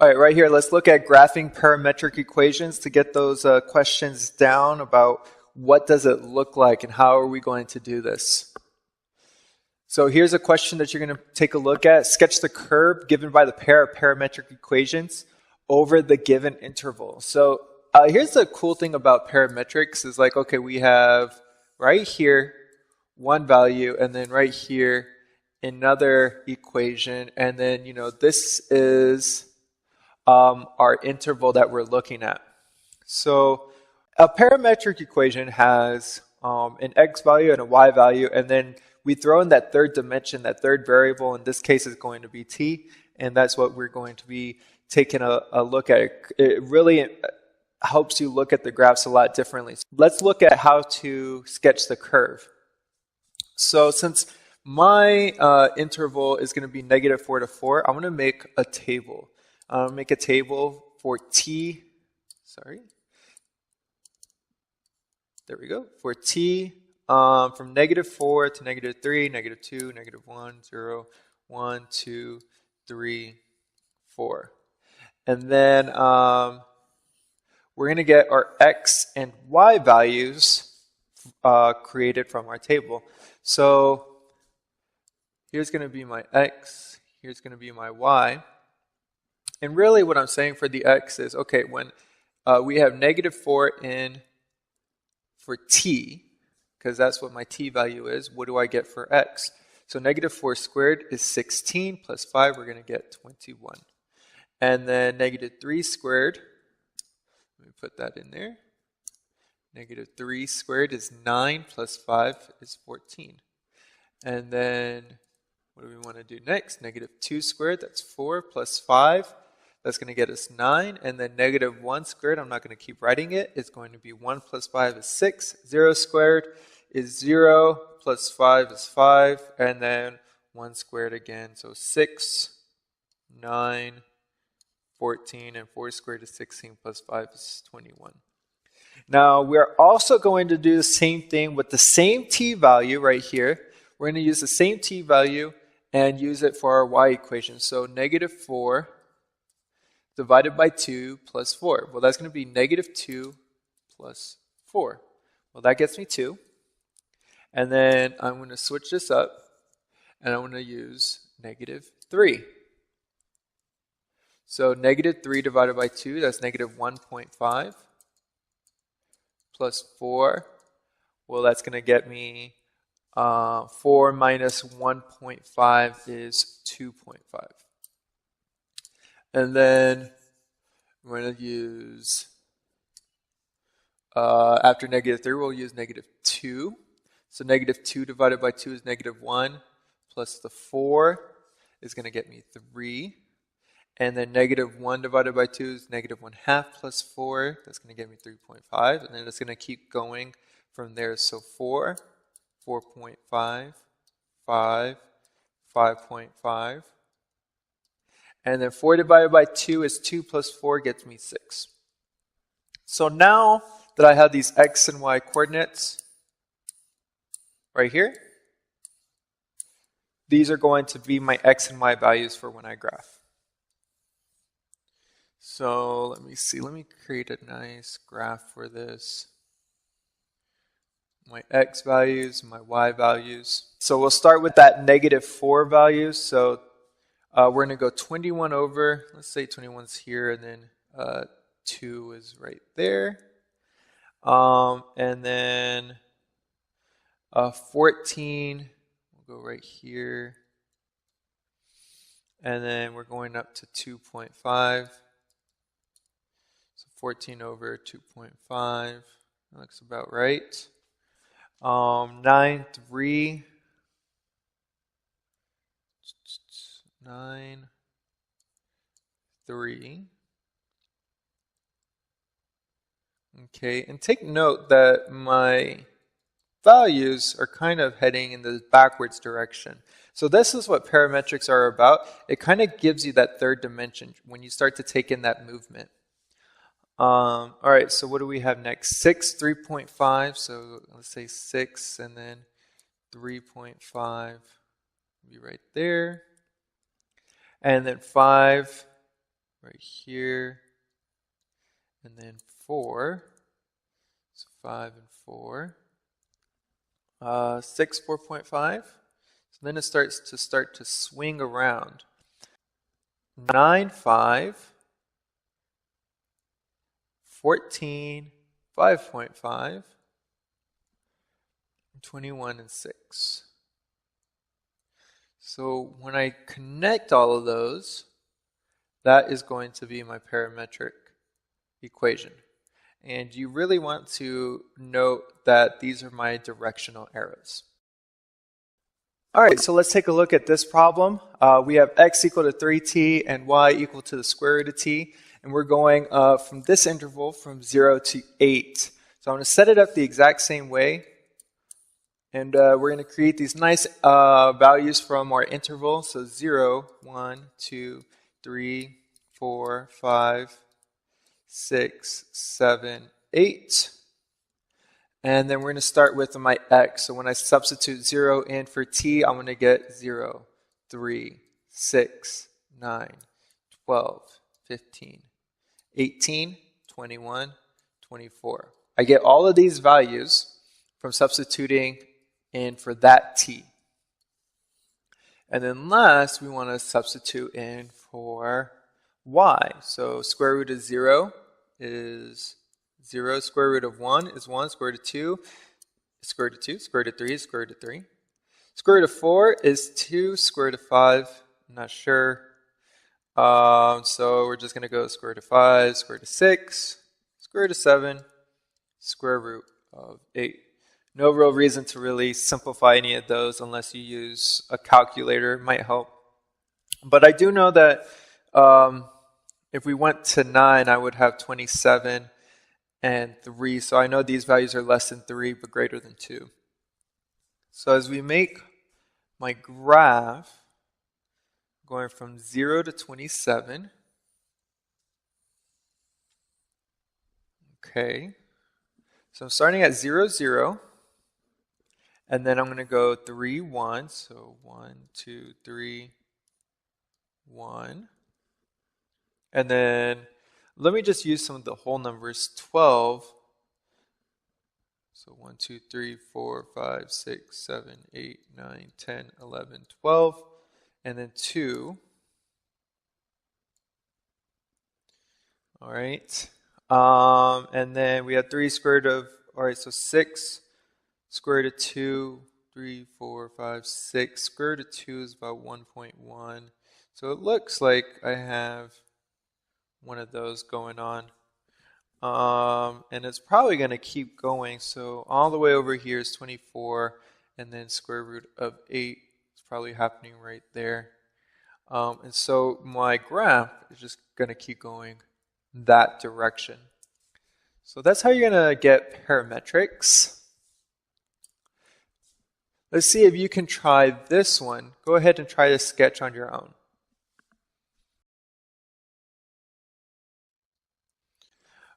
All right, right here, let's look at graphing parametric equations to get those questions down about what does it look like and how are we going to do this. So here's a question that you're going to take a look at. Sketch the curve given by the pair of parametric equations over the given interval. So here's the cool thing about parametrics is like, okay, we have right here one value and then right here another equation. And then, you know, this is our interval that we're looking at. So a parametric equation has an x value and a y value, and then we throw in that third dimension, that third variable. In this case is going to be t, and that's what we're going to be taking a look at. It really helps you look at the graphs a lot differently. So let's look at how to sketch the curve. So since my interval is going to be -4 to 4, I'm going to make a table. Make a table for t, there we go, for t from -4 to -3, -2, -1, 0, 1, 2, 3, 4. And then we're going to get our x and y values created from our table. So here's going to be my x, here's going to be my y. And really what I'm saying for the x is, okay, when we have -4 in for t, because that's what my t value is, what do I get for x? So -4 squared is 16 plus 5, we're going to get 21. And then -3 squared, let me put that in there. -3 squared is 9 plus 5 is 14. And then what do we want to do next? -2 squared, that's 4 plus 5. That's going to get us 9, and then -1 squared, I'm not going to keep writing it, it's going to be 1 plus 5 is 6, 0 squared is 0, plus 5 is 5, and then 1 squared again, so 6, 9, 14, and 4 squared is 16, plus 5 is 21. Now, we're also going to do the same thing with the same t value right here. We're going to use the same t value and use it for our y equation. So -4 divided by 2 plus 4. Well, that's going to be -2 plus 4. Well, that gets me 2. And then I'm going to switch this up, and I'm going to use -3. So -3 divided by 2, that's -1.5 plus 4. Well, that's going to get me 4 minus 1.5 is 2.5. And then we're going to use, after -3, we'll use -2. So -2 divided by 2 is -1, plus the 4 is going to get me 3. And then -1 divided by 2 is -1/2 plus 4. That's going to get me 3.5. And then it's going to keep going from there. So 4, 4.5, 5, 5.5. And then 4 divided by 2 is 2 plus 4 gets me 6. So now that I have these x and y coordinates right here, these are going to be my x and y values for when I graph. So let me see, let me create a nice graph for this. My x values, my y values. So we'll start with that -4 value. So we're going to go 21 over, let's say 21's here, and then 2 is right there. And then 14, we'll go right here. And then we're going up to 2.5. So 14 over 2.5, that looks about right. 9, 3. 9, 3. Okay, and take note that my values are kind of heading in the backwards direction. So this is what parametrics are about. It kind of gives you that third dimension when you start to take in that movement. All right, so what do we have next? 6, 3.5. So let's say 6 and then 3.5 will be right there. And then 5 right here, and then 4. So 5 and 4. 6, 4.5. So then it starts to swing around. 9, 5. 14, 5.5. 21 and 6. So when I connect all of those, that is going to be my parametric equation. And you really want to note that these are my directional arrows. All right, so let's take a look at this problem. We have x equal to 3t and y equal to the square root of t. And we're going from this interval from 0 to 8. So I'm going to set it up the exact same way. And we're going to create these nice values from our interval. So 0, 1, 2, 3, 4, 5, 6, 7, 8. And then we're going to start with my x. So when I substitute 0 in for t, I'm going to get 0, 3, 6, 9, 12, 15, 18, 21, 24. I get all of these values from substituting in for that t. And then last, we want to substitute in for y. So square root of 0 is 0. Square root of 1 is 1. Square root of 2 is square root of 2. Square root of 3 is square root of 3. Square root of 4 is 2. Square root of 5, I'm not sure. So we're just going to go square root of 5, square root of 6, square root of 7, square root of 8. No real reason to really simplify any of those unless you use a calculator. It might help. But I do know that if we went to 9, I would have 27 and 3. So I know these values are less than 3 but greater than 2. So as we make my graph going from 0 to 27, okay, so I'm starting at 0, 0. And then I'm going to go 3, 1. So 1, 2, 3, 1. And then let me just use some of the whole numbers. 12. So 1, 2, 3, 4, 5, 6, 7, 8, 9, 10, 11, 12. And then 2. All right. And then we have 3 square root of, all right, so 6. Square root of 2, 3, 4, 5, 6. Square root of 2 is about 1.1. So it looks like I have one of those going on. And it's probably going to keep going. So all the way over here is 24. And then square root of 8 is probably happening right there. And so my graph is just going to keep going that direction. So that's how you're going to get parametrics. Let's see if you can try this one. Go ahead and try this sketch on your own.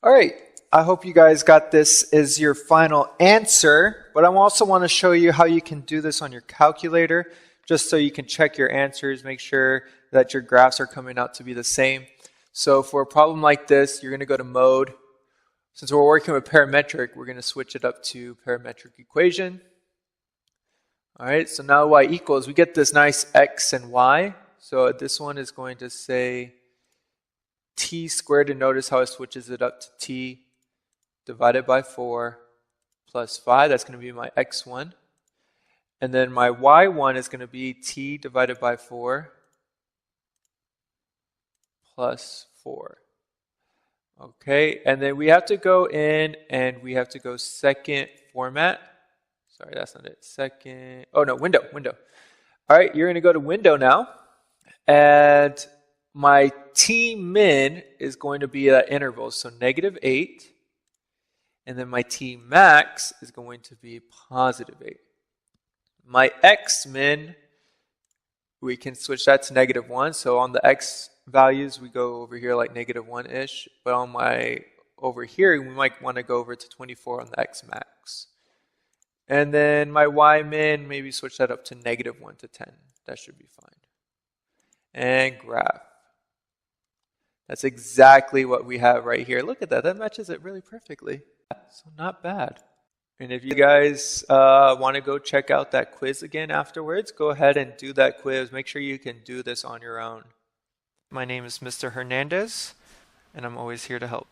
All right, I hope you guys got this as your final answer, but I also want to show you how you can do this on your calculator, just so you can check your answers, make sure that your graphs are coming out to be the same. So for a problem like this, you're going to go to mode. Since we're working with parametric, we're going to switch it up to parametric equation. All right, so now y equals, we get this nice x and y. So this one is going to say t squared, and notice how it switches it up to t divided by 4 plus 5. That's going to be my x1. And then my y1 is going to be t divided by 4 plus 4. Okay, and then we have to go in and we have to go second format. Sorry, that's not it. Second, oh no, window. All right, you're going to go to window now. And my t min is going to be at intervals, so -8. And then my t max is going to be +8. My x min, we can switch that to -1. So on the x values, we go over here like -1-ish. But on my over here, we might want to go over to 24 on the x max. And then my y min, maybe switch that up to -1 to 10. That should be fine. And graph. That's exactly what we have right here. Look at that. That matches it really perfectly. So not bad. And if you guys want to go check out that quiz again afterwards, go ahead and do that quiz. Make sure you can do this on your own. My name is Mr. Hernandez, and I'm always here to help.